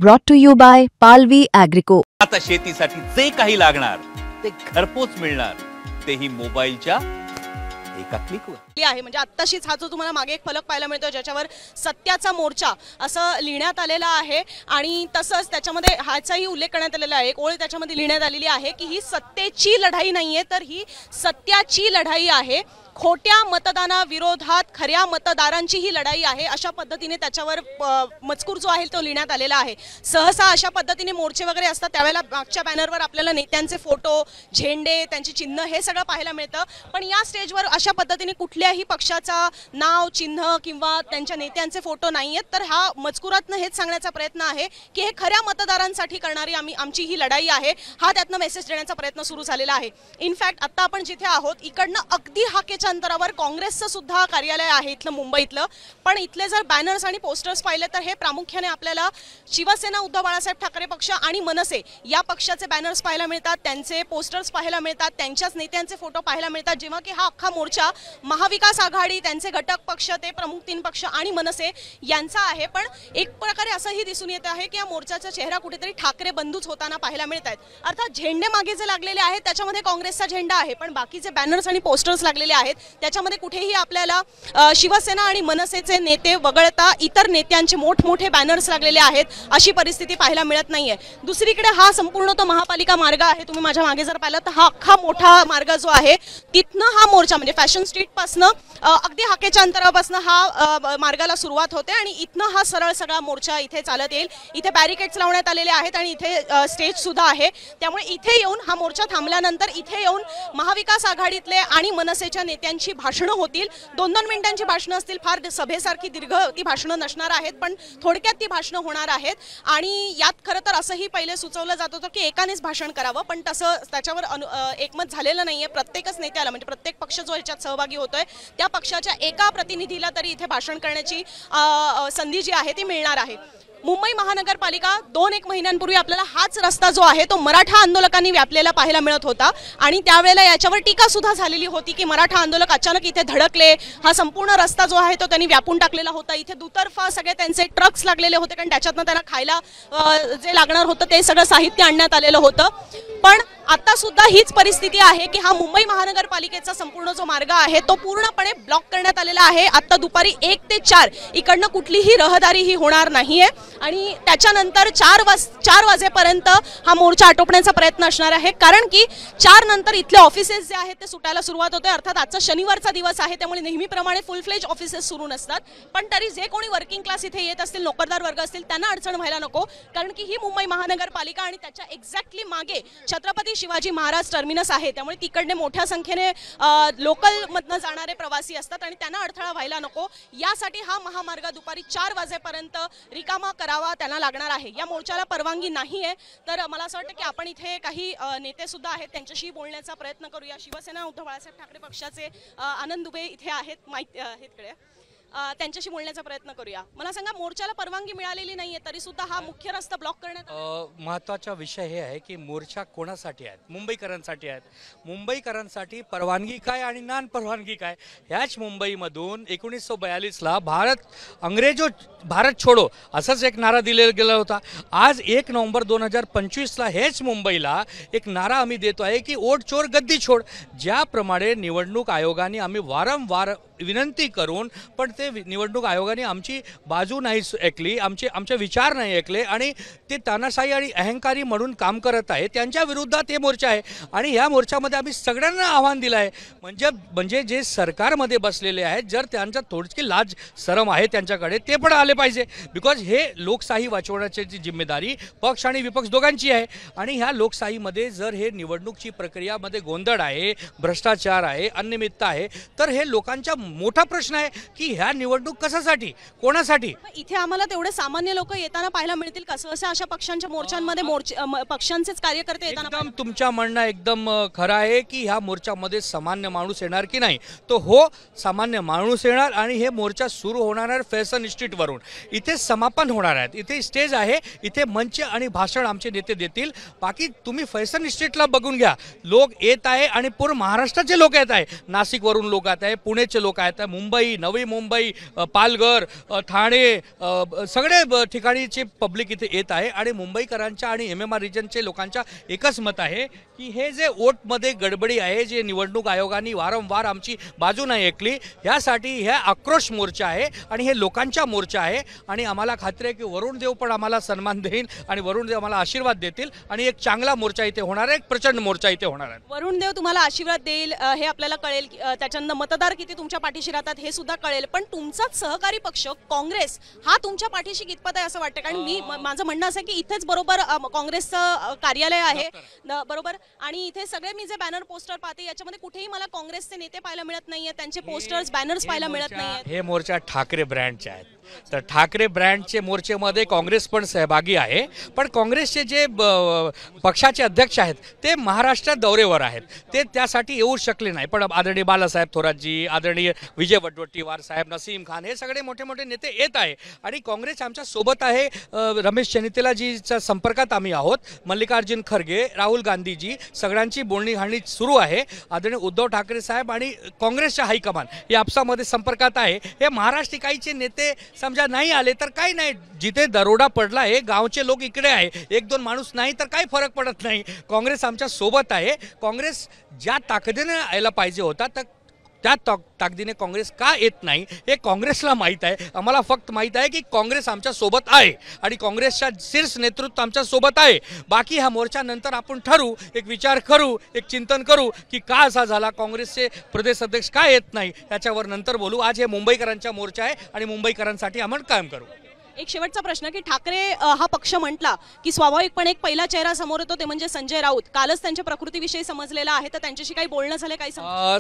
Brought to you by Palvi Agrico. आता शेतीसाठी जे काही लागणार ते घरपोच मिळणार, तेही मोबाईलच्या एका क्लिकवर आहे. म्हणजे आत्ताशीच हा जो तुम्हाला मागे एक फलक पाहायला मिळतो ज्याच्यावर सत्याचा मोर्चा असं लिहिण्यात आलेला आहे आणि तसंच त्याच्यामध्ये ह्याचाही उल्लेख करण्यात आलेला आहे. एक ओळ त्याच्यामध्ये लिहिण्यात आलेली आहे की ही सत्तेची लढाई नाहीये तर ही सत्याची लढाई आहे. खोट्या मतदानाविरोधात खऱ्या मतदारांची ही लढाई आहे. अशा पद्धतीने त्याच्यावर मजकूर जो आहे तो लिहिण्यात आलेला आहे. सहसा अशा पद्धतीने मोर्चे वगैरे असतात त्यावेळेला मागच्या बॅनरवर आपल्याला नेत्यांचे फोटो, झेंडे, त्यांची चिन्ह हे सगळं पाहायला मिळतं. पण या स्टेजवर अशा पद्धतीने कुठल्याही पक्षाचा नाव, चिन्ह किंवा त्यांच्या नेत्यांचे फोटो नाही आहेत. तर हा मजकुरातनं हेच सांगण्याचा प्रयत्न आहे की हे खऱ्या मतदारांसाठी करणारी आमची ही लढाई आहे. हा त्यातनं मेसेज देण्याचा प्रयत्न सुरू झालेला आहे. इनफॅक्ट आता आपण जिथे आहोत इकडनं अगदी हाकेच्या अंतरावर काँग्रेसचं सुद्धा कार्यालय आहे इथलं मुंबईतलं. पण इथले जर बॅनर्स आणि पोस्टर्स पाहिले तर हे प्रामुख्याने आपल्याला शिवसेना, उद्धव बाळासाहेब ठाकरे पक्ष आणि मनसे या पक्षाचे बॅनर्स पाहायला मिळतात, त्यांचे पोस्टर्स पाहायला मिळतात, त्यांच्याच नेत्यांचे फोटो पाहायला मिळतात. जेव्हा की हा अख्खा मोर्चा महाविकास आघाडी, त्यांचे घटक पक्ष, ते प्रमुख 3 पक्ष आणि मनसे यांचा आहे. पण एक प्रकारे असंही दिसून येत आहे की या मोर्चाचा चेहरा कुठेतरी ठाकरे बंधूच होताना पाहायला मिळत आहेत. अर्थात झेंडे मागे जे लागलेले आहेत त्याच्यामध्ये काँग्रेसचा झेंडा आहे, पण बाकीचे बॅनर्स आणि पोस्टर्स लागलेले आहेत त्याच्यामध्ये कुठेही आपल्याला शिवसेना आणि मनसेचे नेते वगळता इतर नेत्यांचे मोठमोठे बॅनर्स लागलेले आहेत अशी परिस्थिती पाहायला मिळत नाहीये. दुसरीकडे हा संपूर्ण तो महापालिका मार्ग आहे. तुम्ही माझ्या मागे जर पाहिलं तर हा अख्खा मोठा मार्ग जो आहे तिथनं हा मोर्चा म्हणजे फॅशन स्ट्रीट पासनं अगदी हाकेच्या अंतरापासून हा मार्गाला सुरुवात होते आणि इथनं हा सरळ सगळा मोर्चा इथे चालत येईल. इथे बॅरिकेड्स लावण्यात आलेले आहेत आणि इथे स्टेज सुद्धा आहे. त्यामुळे इथे येऊन हा मोर्चा थांबल्यानंतर इथे येऊन महाविकास आघाडीतले आणि मनसेच्या नेत्यांची भाषणं होतील. 2-2 मिनिटांची भाषणं असतील. फार सभेसारखी दीर्घ ती भाषणं नसणार आहेत, पण थोडक्यात ती भाषणं होणार आहेत. आणि यात खरं तर असंही पहिले सुचवलं जात होतं की एकानेच भाषण करावं, पण तसं त्याच्यावर एकमत झालेलं नाहीये. प्रत्येकच नेत्याला म्हणजे प्रत्येक पक्ष जो याच्यात सहभागी होतोय त्या पक्षाच्या एका प्रतिनिधीला तरी इथे भाषण करण्याची संधी जी आहे ती मिळणार आहे. मुंबई महानगरपालिका 2-1 महिन्यांपूर्वी आपल्याला हाच रस्ता जो आहे तो मराठा आंदोलकांनी व्यापलेला पाहायला मिळत होता आणि त्यावेळेला याच्यावर टीका सुद्धा झालेली होती की मराठा आंदोलक अचानक इथे धडकले. हा संपूर्ण रस्ता जो आहे तो त्यांनी व्यापून टाकलेला होता. इथे दुतर्फा सगळे त्यांचे ट्रक्स लागलेले होते कारण त्याच्यातनं त्यांना खायला जे लागणार होतं ते सगळं साहित्य आणण्यात आलेलं होतं. पण आता सुद्धा हीच परिस्थिती आहे की हा मुंबई महानगरपालिकेचा संपूर्ण जो मार्ग आहे तो पूर्णपणे ब्लॉक करण्यात आलेला आहे. आता दुपारी 1 ते 4 इकडनं कुठलीही रहदारी ही होणार नाहीये आणि त्याच्यानंतर 4 वाजेपर्यंत हा मोर्चा आटोपण्याचा प्रयत्न असणार आहे. कारण की 4 नंतर इथले ऑफिसेस जे आहेत ते सुटायला सुरुवात होते. अर्थात आजचा शनिवारचा दिवस आहे त्यामुळे नेहमीप्रमाणे फुल फ्लेज ऑफिसेस सुरू नसतात. पण तरी जे कोणी वर्किंग क्लास इथे येत असतील, नोकरदार वर्ग असतील त्यांना अडचण व्हायला नको. कारण की ही मुंबई महानगरपालिका आणि त्याच्या एक्झॅक्टली मागे छत्रपती शिवाजी महाराज टर्मिनस आहे. त्यामुळे तिकडने मोठ्या संख्येने लोकल मधनं जाणारे प्रवासी असतात आणि त्यांना अडथळा व्हायला नको यासाठी हा महामार्ग दुपारी 4 वाजेपर्यंत रिकामा करावा त्यांना लागणार आहे. या मोर्चाला परवानगी नाही आहे. तर मला असं वाटतं की आपण इथे काही नेते सुद्धा आहेत त्यांच्याशी बोलण्याचा प्रयत्न करूया. शिवसेना, उद्धव बाळासाहेब ठाकरे पक्षाचे आनंद दुबे इथे आहेत, माहिती इकडे त्यांच्याशी बोलण्याचा प्रयत्न करूया. मला सांगा, मोर्चाला परवानगी मिळालेली नाहीये तरी सुद्धा हा मुख्य रस्ता ब्लॉक करण्यात महत्त्वाचा विषय हे आहे की मोर्चा कोणासाठी आहेत? मुंबईकरांसाठी आहेत. मुंबईकरांसाठी परवानगी काय आणि नान परवानगी काय? ह्याच मुंबईमधून 1942ला भारत छोडो असंच एक नारा दिलेला गेला होता. आज 1 नोव्हेंबर 2025ला हेच मुंबईला एक नारा आम्ही देतो आहे की ओट चोर गद्दी छोड. ज्याप्रमाणे निवडणूक आयोगाने आम्ही वारंवार विनंती करून पण ते निवडणूक आयोगाने आमची बाजू नाही ऐकली, आमचे विचार नाही ऐकले आणि ते तानाशाही आणि अहंकारी म्हणून काम करत आहे. त्यांच्या विरोधात हे मोर्चा आहे आणि ह्या मोर्चामध्ये आम्ही सगळ्यांना आव्हान दिलं आहे. म्हणजे जे सरकारमध्ये बसलेले आहेत, जर त्यांचा थोडीशी लाज शरम आहे त्यांच्याकडे, ते पण आले पाहिजे. बिकॉज हे लोकशाही वाचवण्याची जिम्मेदारी पक्ष आणि विपक्ष दोघांची आहे. आणि ह्या लोकशाहीमध्ये जर हे निवडणूकची प्रक्रियामध्ये गोंधळ आहे, भ्रष्टाचार आहे, अनियमितता आहे, तर हे लोकांच्या मोठा प्रश्न आहे की ह्या निवडणूक कशासाठी, कोणासाठी? इथे आम्हाला तेवढे सामान्य लोक येताना पाहायला मिळतील का? सहसा अशा पक्षांच्या मोर्चांमध्ये पक्षांचेच कार्यकर्ते येताना? एकदम तुमच्या म्हणणं एकदम खरं आहे की ह्या मोर्चामध्ये सामान्य माणूस येणार की नाही? तो हो, सामान्य माणूस येणार आणि हे मोर्चा सुरू होणार आहे फॅशन स्ट्रीटवरून. इथे समापन होणार आहेत. इथे स्टेज आहे, इथे मंच आणि भाषण आमचे नेते देतील. बाकी तुम्ही फॅशन स्ट्रीटला बघून घ्या. लोक येत आहे आणि पूर्ण महाराष्ट्राचे लोक येत आहे. नाशिकवरून लोक येत आहे, पुणेचे लोक लोक आहेत. मुंबई, नवी मुंबई, पालघर, ठाणे, सगळे ठिकाणीचे पब्लिक इथे येत आहे आणि मुंबईकरांच्या आणि MMR रिजनचे लोकांच्या एकच मत आहे की हे जे वोटमध्ये गडबडी आहे, जे निवडणूक आयोगाने वारंवार आमची बाजू नाही ऐकली, यासाठी हे आक्रोश मोर्चा आहे आणि हे लोकांचा मोर्चा आहे. आणि आम्हाला खात्री आहे की वरुण देव पण आम्हाला सन्मान देईल आणि वरुण देव आम्हाला आशीर्वाद देतील आणि एक चांगला मोर्चा इथे होणार आहे, एक प्रचंड मोर्चा इथे होणार आहे. वरुण देव तुम्हाला आशीर्वाद देईल हे आपल्याला कळेल, त्याच्यानंतर मतदार किती तुमच्या पाठीशी राहतात हे सुद्धा कळेल. पण तुमचाच सहकारी पक्ष काँग्रेस हा तुमच्या पाठीशी कितपत आहे असं वाटतं? कारण माझं म्हणणं असं की इथेच बरोबर काँग्रेसचं कार्यालय आहे बरोबर, आणि इथे सगळे मी जे बॅनर पोस्टर पाहते याच्यामध्ये कुठेही मला काँग्रेसचे नेते पाहायला मिळत नाहीये, त्यांचे पोस्टर्स बॅनर्स पाहायला मिळत नाहीये. हे मोर्चा ठाकरे ब्रँडचे आहेत, तर ठाकरे ब्रँडचे मोर्चेमध्ये काँग्रेस पण सहभागी आहे. पण काँग्रेसचे जे पक्षाचे अध्यक्ष आहेत ते महाराष्ट्रात दौऱ्यावर आहेत, ते त्यासाठी येऊ शकले नाही. पण आदरणीय बाळासाहेब थोरातजी, आदरणीय विजय वडेट्टीवार साहेब, नसीम खान, हे सगळे मोठे मोठे नेते येत आहे आणि काँग्रेस आमच्या सोबत आहे. रमेश चन्नीतेलाजीच्या संपर्कात आम्ही आहोत. मल्लिकार्जुन खरगे, राहुल गांधीजी, सगळ्यांची बोलणी घालणी सुरू आहे. आदरणीय उद्धव ठाकरे साहेब आणि काँग्रेसच्या हायकमान या आपसामध्ये संपर्कात आहे. हे महाराष्ट्र इकाईचे नेते समजा नाही आले तर काही नाही, जिथे दरोडा पडला आहे गावचे लोक इकडे आहे, एक दोन माणूस नाही तर काही फरक पडत नाही. काँग्रेस आमच्या सोबत आहे. काँग्रेस ज्या ताकदीने यायला पाहिजे होता तर त्या ताकदीने काँग्रेस का येत नाही हे काँग्रेसला माहीत आहे. आम्हाला फक्त माहीत आहे की काँग्रेस आमच्या सोबत आहे आणि काँग्रेसच्या शीर्ष नेतृत्व आमच्या सोबत आहे. बाकी ह्या मोर्चानंतर आपण ठरवू, एक विचार करू, एक चिंतन करू की का असा झाला, काँग्रेसचे प्रदेश अध्यक्ष का येत नाही, याच्यावर नंतर बोलू. आज हे मुंबईकरांचा मोर्चा आहे आणि मुंबईकरांसाठी आपण काम करू. एक शेवटचा प्रश्न की ठाकरे हा पक्ष म्हटला की स्वाभाविकपणे एक पहिला चेहरा समोर येतो, ते म्हणजे संजय राऊत. कालच त्यांच्या प्रकृतीविषयी समजलेला आहे, तर त्यांच्याशी काही बोलणं झालं काही?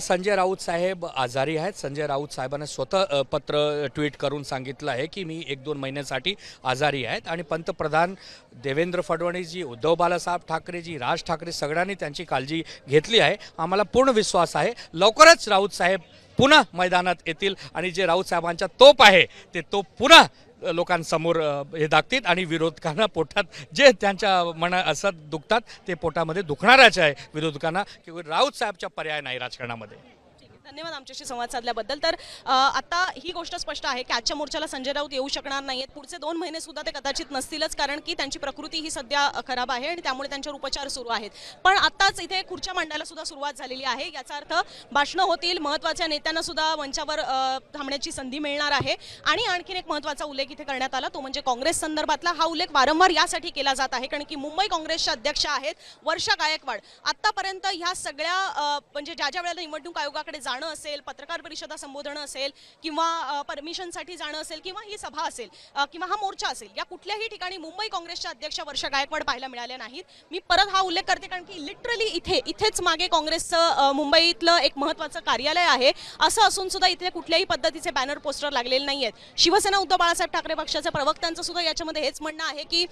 संजय राऊत साहेब आजारी आहेत. संजय राऊत साहेबांनी स्वतः पत्र ट्विट करून सांगितलं आहे की मी 1-2 महिन्यासाठी आजारी आहेत आणि पंतप्रधान देवेंद्र फडणवीसजी, उद्धव बाळासाहेब ठाकरेजी, राज ठाकरे सगळ्यांनी त्यांची काळजी घेतली आहे. आम्हाला पूर्ण विश्वास आहे लवकरच राऊत साहेब पुन्हा मैदानात येतील आणि जे राऊत साहेबांचा तोप आहे ते तोप पुन्हा लोकांसमोर हे दाखतील आणि विरोधकांना पोटात जे त्यांच्या मना असत दुखतात ते पोटामध्ये दुखणारच आहे विरोधकांना, की राऊत साहेबचा पर्याय नाही राजकारणामध्ये. धन्यवाद आमच्याशी संवाद साधल्याबद्दल. तर आता ही गोष्ट स्पष्ट आहे की आजच्या मोर्चाला संजय राऊत येऊ शकणार नाहीत. पुढचे 2 महिने सुद्धा ते कदाचित नसतीलच, कारण की त्यांची प्रकृती ही सध्या खराब आहे आणि त्यामुळे त्यांच्यावर उपचार सुरू आहेत. पण आताच इथे खुर्च्या मांडायला सुद्धा सुरुवात झालेली आहे. याचा अर्थ भाषणं होतील, महत्त्वाच्या नेत्यांना सुद्धा मंचावर थांबण्याची संधी मिळणार आहे. आणि आणखीन एक महत्त्वाचा उल्लेख इथे करण्यात आला तो म्हणजे काँग्रेस संदर्भातला. हा उल्लेख वारंवार यासाठी केला जात आहे कारण की मुंबई काँग्रेसच्या अध्यक्ष आहेत वर्षा गायकवाड. आतापर्यंत ह्या सगळ्या म्हणजे ज्या वेळेला निवडणूक आयोगाकडे जाणं असेल, पत्रकार परिषदा संबोधन असेल किंवा परमिशनसाठी जाणं असेल किंवा ही सभा असेल किंवा हा मोर्चा असेल, या कुठल्याही ठिकाणी मुंबई काँग्रेसच्या अध्यक्ष वर्षा गायकवाड पाहायला मिळाल्या नाहीत. मी परत हा उल्लेख करते कारण की लिटरली इथेच मागे काँग्रेसचं मुंबईतलं एक महत्त्वाचं कार्यालय आहे. असं असून सुद्धा इथे कुठल्याही पद्धतीचे बॅनर पोस्टर लागलेले नाही आहेत. शिवसेना उद्धव बाळासाहेब ठाकरे पक्षाच्या प्रवक्त्यांचं सुद्धा याच्यामध्ये हेच म्हणणं आहे की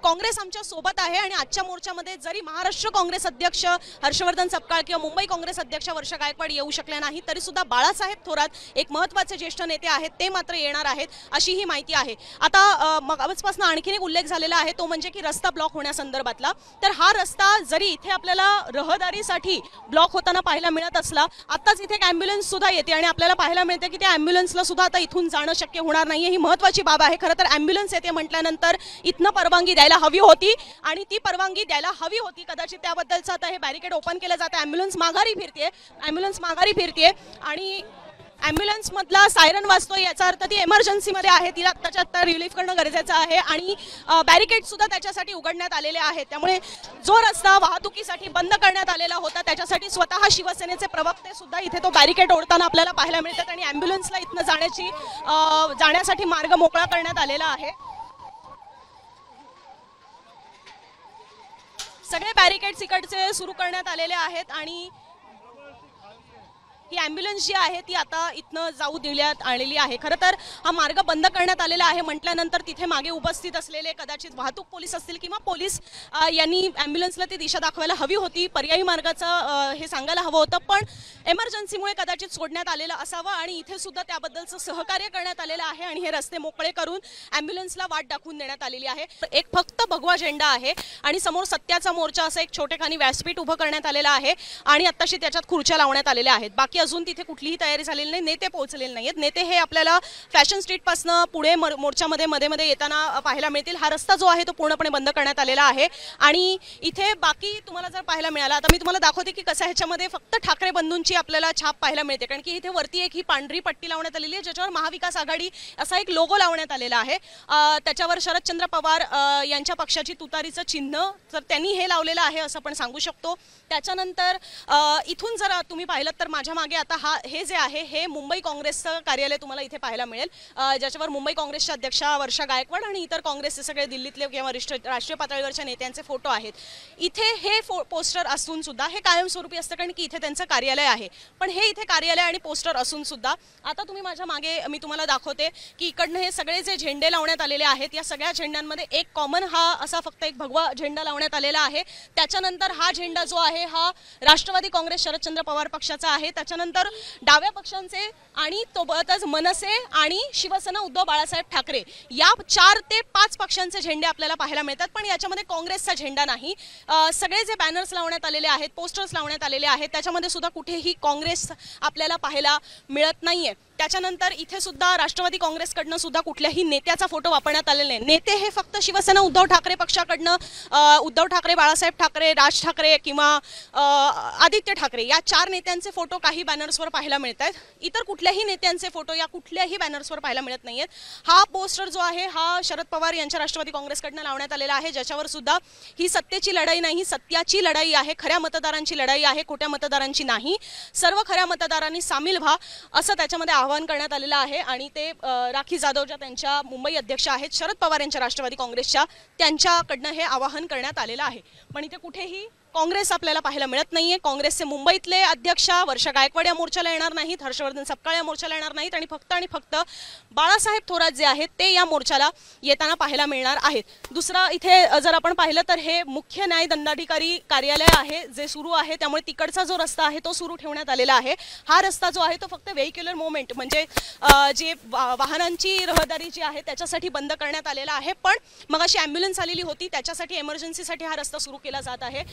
काँग्रेस आमच्या सोबत आहे आणि आजच्या मोर्चामध्ये जरी महाराष्ट्र काँग्रेस अध्यक्ष हर्षवर्धन सपकाळ किंवा मुंबई काँग्रेस अध्यक्ष वर्षा गायकवाड येऊ शकल्या नाही तरी सुद्धा बाळासाहेब थोरात एक महत्त्वाचे ज्येष्ठ नेते आहेत, ते मात्र येणार आहेत अशी ही माहिती आहे. आता मग आजपासून आणखीन एक उल्लेख झालेला आहे तो म्हणजे की रस्ता ब्लॉक होण्यासंदर्भातला. तर हा रस्ता जरी इथे आपल्याला रहदारीसाठी ब्लॉक होताना पाहायला मिळत असला, आताच इथे एक ॲम्ब्युलन्स सुद्धा येते आणि आपल्याला पाहायला मिळते की त्या ॲम्ब्युलन्सला सुद्धा आता इथून जाणं शक्य होणार नाहीये. ही महत्त्वाची बाब आहे. खरं तर ॲम्ब्युलन्स येते म्हटल्यानंतर इथनं परवानगी द्यायला हवी होती आणि ती परवानगी द्यायला हवी होती. कदाचित त्याबद्दलचं आता हे बॅरिकेड ओपन केलं जातं. ॲम्ब्युलन्स माघारी फिरते आणि ॲम्ब्युलन्स मधला सायरन वाजतोय, याचा अर्थ ती इमर्जन्सीमध्ये आहे, तिला आत्ताच्या आत्ता रिलीफ करणं गरजेचं आहे आणि बॅरिकेड सुद्धा त्याच्यासाठी उघडण्यात आलेले आहेत. त्यामुळे जो रस्ता वाहतुकीसाठी बंद करण्यात आलेला होता त्याच्यासाठी स्वतः शिवसेनेचे प्रवक्ते सुद्धा इथे तो बॅरिकेड ओढताना आपल्याला पाहायला मिळतात आणि ॲम्ब्युलन्सला इथनं जाण्यासाठी मार्ग मोकळा करण्यात आलेला आहे. सगळे बॅरिकेड्स इकडचे सुरू करण्यात आलेले आहेत आणि ही ॲम्ब्युलन्स जी आहे ती आता इथनं जाऊ देण्यात आलेली आहे. खरं तर हा मार्ग बंद करण्यात आलेला आहे म्हटल्यानंतर तिथे मागे उपस्थित असलेले कदाचित वाहतूक पोलीस असतील किंवा पोलीस यांनी ॲम्ब्युलन्सला ती दिशा दाखवायला हवी होती, पर्यायी मार्गाचं हे सांगायला हवं होतं, पण एमर्जन्सीमुळे कदाचित सोडण्यात आलेलं असावं आणि इथे सुद्धा त्याबद्दलचं सहकार्य करण्यात आलेलं आहे आणि हे रस्ते मोकळे करून ॲम्ब्युलन्सला वाट दाखवून देण्यात आलेली आहे. एक फक्त भगवा झेंडा आहे आणि समोर सत्याचा मोर्चा असं एक छोटेखानी व्यासपीठ उभं करण्यात आलेलं आहे आणि आत्ताशी त्याच्यात खुर्च्या लावण्यात आलेल्या आहेत. बाकी अजून तिथे कुठलीही तयारी झालेली नाही. नेते पोहोचलेले नाहीत. नेते हे आपल्याला फॅशन स्ट्रीटपासनं पुढे मोर्चामध्ये मध्ये येताना पाहायला मिळतील. हा रस्ता जो आहे तो पूर्णपणे बंद करण्यात आलेला आहे आणि इथे बाकी तुम्हाला जर पाहायला मिळाला, आता मी तुम्हाला दाखवते की कसं ह्याच्यामध्ये फक्त ठाकरे बंधूंची आपल्याला छाप पाहायला मिळते, कारण की इथे वरती एक ही पांढरी पट्टी लावण्यात आलेली आहे ज्याच्यावर महाविकास आघाडी असा एक लोगो लावण्यात आलेला आहे. त्याच्यावर शरदचंद्र पवार यांच्या पक्षाची तुतारीचं चिन्ह तर त्यांनी हे लावलेलं आहे असं आपण सांगू शकतो. त्याच्यानंतर इथून जर तुम्ही पाहिलं तर माझ्या मागे आता हे जे आहे हे मुंबई काँग्रेसचं कार्यालय तुम्हाला इथे पाहायला मिळेल, ज्याच्यावर मुंबई काँग्रेसच्या अध्यक्षा वर्षा गायकवाड आणि इतर काँग्रेसचे सगळे दिल्लीतले किंवा राष्ट्रीय पातळीवरच्या नेत्यांचे फोटो आहेत. इथे हे पोस्टर असून सुद्धा हे कायमस्वरूपी असतं कारण की इथे त्यांचं कार्यालय आहे. पण हे इथे कार्यालय आणि पोस्टर असून सुद्धा आता तुम्ही माझ्या मागे मी तुम्हाला दाखवते की इकडनं हे सगळे जे झेंडे लावण्यात आलेले आहेत या सगळ्या झेंड्यांमध्ये एक कॉमन हा असा फक्त एक भगवा झेंडा लावण्यात आलेला आहे. त्याच्यानंतर हा झेंडा जो आहे हा राष्ट्रवादी काँग्रेस शरदचंद्र पवार पक्षाचा आहे. त्याच्यानंतर डाव्या पक्षांचे आणि सोबतच मनसे आणि शिवसेना उद्धव बाळासाहेब ठाकरे या 4 ते 5 पक्षांचे झेंडे आपल्याला पाहायला मिळतात. पण याच्यामध्ये काँग्रेसचा झेंडा नाही. सगळे जे बॅनर्स लावण्यात आलेले आहेत, पोस्टर्स लावण्यात आलेले आहेत त्याच्यामध्ये सुद्धा कुठेही काँग्रेस आपल्याला पाहायला मिळत नाहीये. त्याच्यानंतर इथे सुद्धा राष्ट्रवादी काँग्रेसकडनं सुद्धा कुठल्याही नेत्याचा फोटो वापरण्यात आलेला नाही. नेते हे फक्त शिवसेना उद्धव ठाकरे पक्षाकडनं उद्धव ठाकरे, बाळासाहेब ठाकरे, राज ठाकरे किंवा आदित्य ठाकरे या 4 नेत्यांचे फोटो काही बॅनर्सवर पाहायला मिळत आहेत. इतर कुठल्याही नेत्यांचे फोटो या कुठल्याही बॅनर्सवर पाहायला मिळत नाहीयेत. हा पोस्टर जो आहे हा शरद पवार यांच्या राष्ट्रवादी काँग्रेसकडनं लावण्यात आलेला आहे, ज्याच्यावर सुद्धा ही सत्तेची लढाई नाही, सत्याची लढाई आहे, खऱ्या मतदारांची लढाई आहे, खोट्या मतदारांची नाही. सर्व खऱ्या मतदारांनी सामील व्हा असं त्याच्यामध्ये आवाहन करण्यात आलेलं आहे. आणि ते राखी जाधव ज्या त्यांच्या मुंबई अध्यक्ष आहेत शरद पवार यांच्या राष्ट्रवादी काँग्रेसच्या, त्यांच्याकडनं हे आवाहन करण्यात आलेलं आहे. पण इथे कुठेही काँग्रेस आपल्याला पाहायला मिळत नाहीये. काँग्रेसचे मुंबईतले अध्यक्ष वर्षा गायकवाड या मोर्चाला येणार नाहीत, हर्षवर्धन सपकाळ या मोर्चाला येणार नाहीत आणि फक्त बाळासाहेब थोरात जे आहेत ते या मोर्चाला येताना पाहायला मिळणार आहेत. दुसरा इथे जर आपण पाहिलं तर हे मुख्य न्याय दंडाधिकारी कार्यालय आहे जे सुरू आहे, त्यामुळे तिकडचा जो रस्ता आहे तो सुरू ठेवण्यात आलेला आहे. हा रस्ता जो आहे तो फक्त व्हेइक्युलर मूवमेंट म्हणजे जे वाहनांची रहदारी जी आहे त्याच्यासाठी बंद करण्यात आलेला आहे. पण मग अशी ॲम्ब्युलन्स आलेली होती त्याच्यासाठी इमर्जन्सीसाठी हा रस्ता सुरू केला जात आहे.